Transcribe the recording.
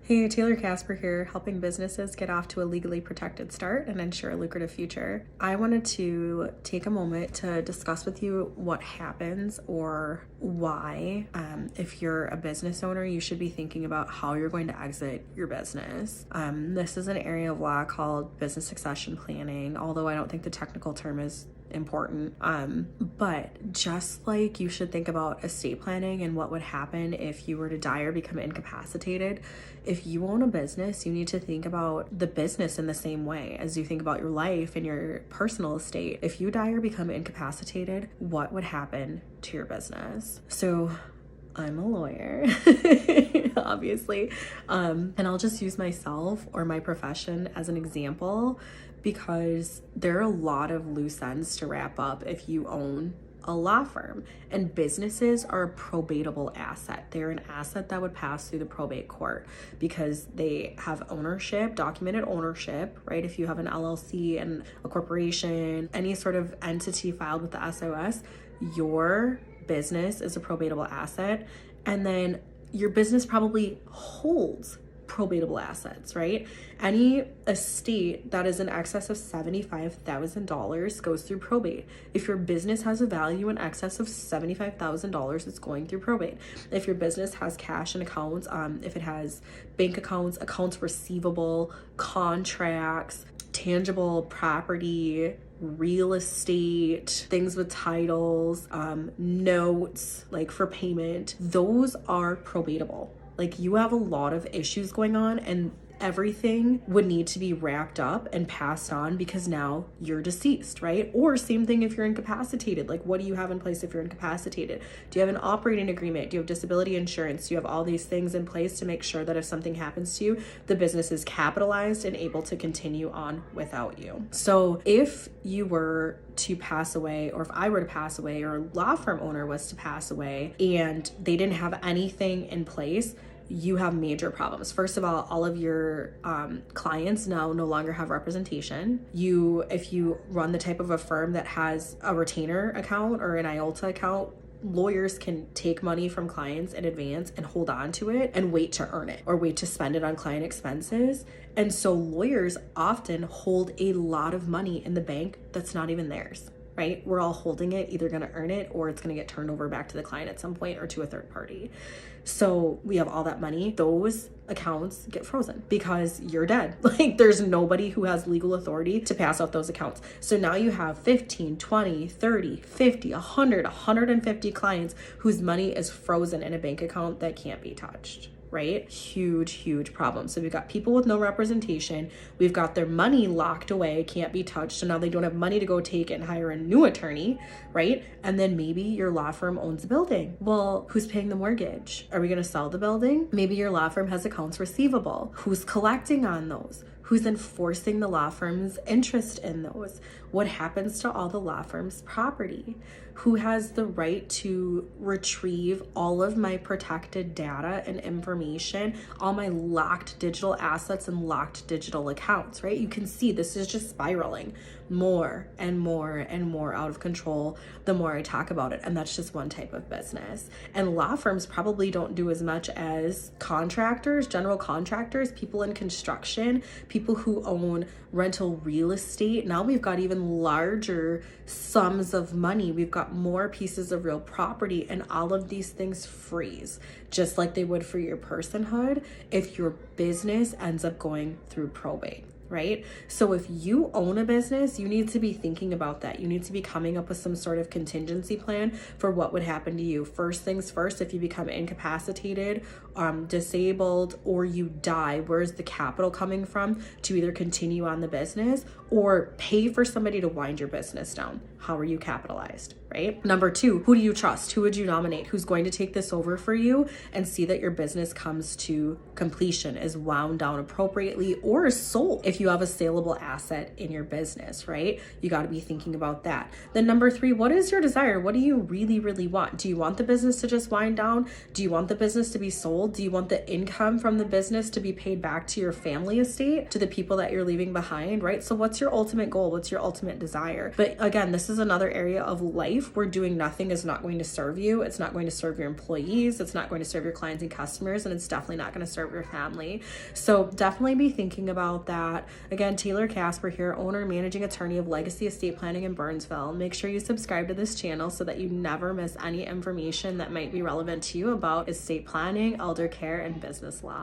Hey, Taylor Kaspar here, helping businesses get off to a legally protected start and ensure a lucrative future. I wanted to take a moment to discuss with you what happens or why, if you're a business owner, you should be thinking about how you're going to exit your business. This is an area of law called business succession planning, although I don't think the technical term is important. But just like you should think about estate planning and what would happen if you were to die or become incapacitated, if you own a business, you need to think about the business in the same way as you think about your life and your personal estate. If you die or become incapacitated, what would happen to your business? So I'm a lawyer, obviously, and I'll just use myself or my profession as an example because there are a lot of loose ends to wrap up if you own a law firm, and businesses are a probatable asset. They're an asset that would pass through the probate court because they have ownership, documented ownership, right? If you have an LLC and a corporation, any sort of entity filed with the SOS, your business is a probatable asset. And then your business probably holds probatable assets, right? Any estate that is in excess of $75,000 goes through probate. If your business has a value in excess of $75,000, it's going through probate. If your business has cash and accounts, if it has bank accounts, accounts receivable, contracts, tangible property, real estate, things with titles, notes like for payment, those are probatable. Like, you have a lot of issues going on and everything would need to be wrapped up and passed on because now you're deceased, right? Or same thing if you're incapacitated. Like, what do you have in place if you're incapacitated? Do you have an operating agreement? Do you have disability insurance? Do you have all these things in place to make sure that if something happens to you, the business is capitalized and able to continue on without you? So if you were to pass away, or if I were to pass away, or a law firm owner was to pass away and they didn't have anything in place, you have major problems. First of all of your clients now no longer have representation. If you run the type of a firm that has a retainer account or an IOLTA account, lawyers can take money from clients in advance and hold on to it and wait to earn it or wait to spend it on client expenses. And so lawyers often hold a lot of money in the bank that's not even theirs, right? We're all holding it, either going to earn it or it's going to get turned over back to the client at some point or to a third party. So we have all that money. Those accounts get frozen because you're dead. Like, there's nobody who has legal authority to pass out those accounts. So now you have 15, 20, 30, 50, 100, 150 clients whose money is frozen in a bank account that can't be touched. Right? Huge problem. So we've got people with no representation. We've got their money locked away, can't be touched. So now they don't have money to go take it and hire a new attorney, right? And then maybe your law firm owns a building. Well, who's paying the mortgage? Are we going to sell the building? Maybe your law firm has accounts receivable. Who's collecting on those? Who's enforcing the law firm's interest in those? What happens to all the law firm's property? Who has the right to retrieve all of my protected data and information, all my locked digital assets and locked digital accounts, right? You can see this is just spiraling more and more out of control the more I talk about it. And that's just one type of business. And law firms probably don't do as much as contractors, general contractors, people in construction, people who own rental real estate. Now we've got even larger sums of money. We've got more pieces of real property, and all of these things freeze, just like they would for your personhood if your business ends up going through probate. Right? So if you own a business, you need to be thinking about that. You need to be coming up with some sort of contingency plan for what would happen to you. First things first, if you become incapacitated, disabled, or you die, where's the capital coming from to either continue on the business or pay for somebody to wind your business down? How are you capitalized, right? Number two, who do you trust? Who would you nominate? Who's going to take this over for you and see that your business comes to completion, is wound down appropriately, or is sold? If you you have a saleable asset in your business, right? You got to be thinking about that. Then number 3, what is your desire? What do you really, really want? Do you want the business to just wind down? Do you want the business to be sold? Do you want the income from the business to be paid back to your family estate, to the people that you're leaving behind, right? So what's your ultimate goal? What's your ultimate desire? But again, this is another area of life where doing nothing is not going to serve you. It's not going to serve your employees. It's not going to serve your clients and customers, and it's definitely not going to serve your family. So definitely be thinking about that. Again, Taylor Kaspar here, owner and managing attorney of Legacy Estate Planning in Burnsville. Make sure you subscribe to this channel so that you never miss any information that might be relevant to you about estate planning, elder care, and business law.